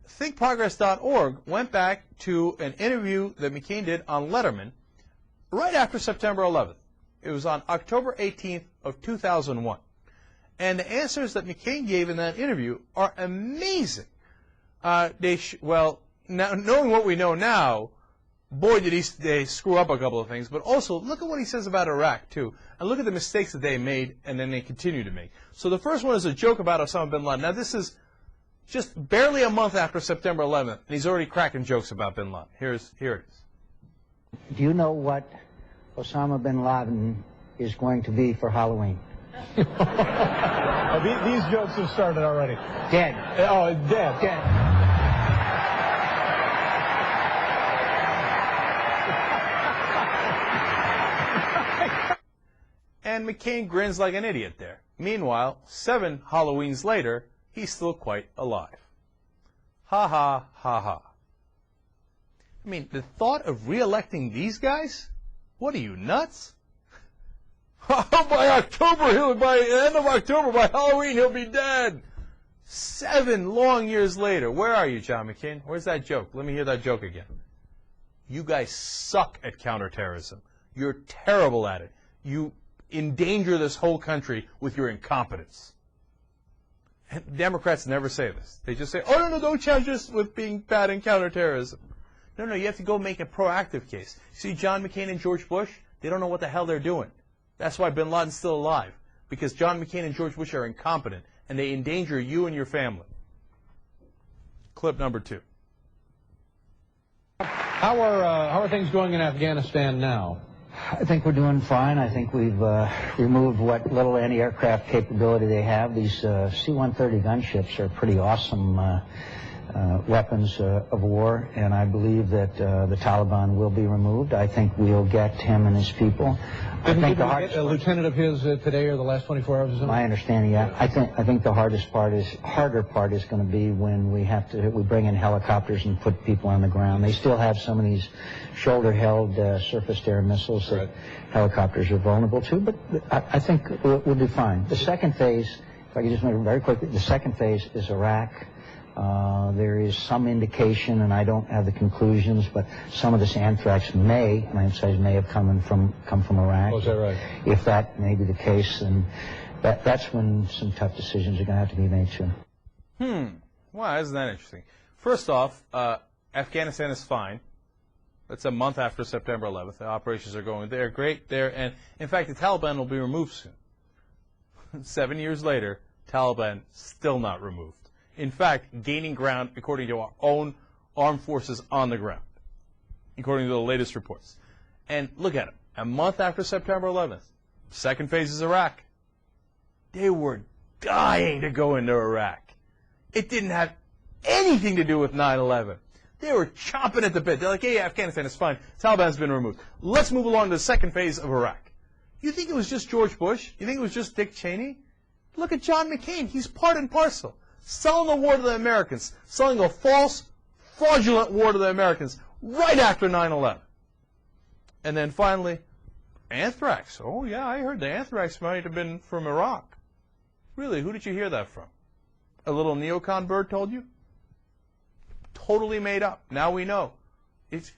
thinkprogress.org went back to an interview that McCain did on Letterman right after September 11th. It was on October 18th of 2001. And the answers that McCain gave in that interview are amazing. Well, now, knowing what we know now, boy, did they screw up a couple of things. But also, look at what he says about Iraq, too. And look at the mistakes that they made and then they continue to make. So the first one is a joke about Osama bin Laden. Now, this is just barely a month after September 11th, and he's already cracking jokes about bin Laden. Here it is. Do you know what Osama bin Laden is going to be for Halloween? These jokes have started already. Dead. Oh, dead. Dead. And McCain grins like an idiot there. Meanwhile, 7 Halloweens later, he's still quite alive. Ha ha ha ha. I mean, the thought of re-electing these guys? What are you, nuts? By October, by the end of October, by Halloween, he'll be dead. 7 long years later. Where are you, John McCain? Where's that joke? Let me hear that joke again. You guys suck at counterterrorism. You're terrible at it. You endanger this whole country with your incompetence. And Democrats never say this. They just say, oh, no, don't challenge us with being bad in counterterrorism. No, you have to go make a proactive case. See, John McCain and George Bush, they don't know what the hell they're doing. That's why bin Laden's still alive, because John McCain and George Bush are incompetent, and they endanger you and your family. Clip number 2. How are things going in Afghanistan now? I think we're doing fine. I think we've removed what little anti-aircraft capability they have. These C-130 gunships are pretty awesome weapons of war, and I believe that the Taliban will be removed. I think we'll get him and his people. Didn't I think the hardest a lieutenant of his today or the last 24 hours or something? My understanding, yeah. I think the harder part is going to be when we bring in helicopters and put people on the ground. They still have some of these shoulder-held surface-to-air missiles that helicopters are vulnerable to, but I think we'll do fine. The second phase, if I could just make it very quickly, the second phase is Iraq. There is some indication, and I don't have the conclusions, but some of this anthrax may, and I emphasize may have come from Iraq. Oh, is that right? If that may be the case, then that's when some tough decisions are going to have to be made too. Wow, isn't that interesting? First off, Afghanistan is fine. That's a month after September 11th. The operations are going. They're great there, and in fact, the Taliban will be removed soon. 7 years later, Taliban still not removed. In fact, gaining ground according to our own armed forces on the ground, according to the latest reports. And look at it. A month after September 11th, second phase is Iraq. They were dying to go into Iraq. It didn't have anything to do with 9/11. They were chomping at the bit. They're like, hey, Afghanistan is fine. Taliban's been removed. Let's move along to the second phase of Iraq. You think it was just George Bush? You think it was just Dick Cheney? Look at John McCain. He's part and parcel. Selling the war to the Americans, selling a false, fraudulent war to the Americans right after 9/11. And then finally, anthrax. Oh, yeah, I heard the anthrax might have been from Iraq. Really, who did you hear that from? A little neocon bird told you? Totally made up. Now we know. It's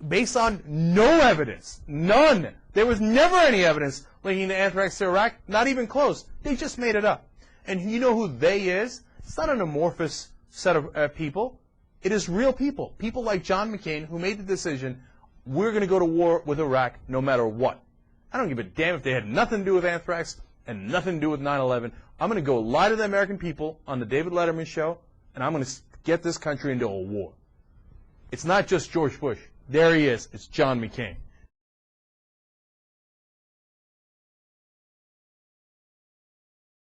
based on no evidence. None. There was never any evidence linking the anthrax to Iraq. Not even close. They just made it up. And you know who they is? It's not an amorphous set of people. It is real people. People like John McCain who made the decision, we're going to go to war with Iraq no matter what. I don't give a damn if they had nothing to do with anthrax and nothing to do with 9/11. I'm going to go lie to the American people on the David Letterman show, and I'm going to get this country into a war. It's not just George Bush. There he is. It's John McCain.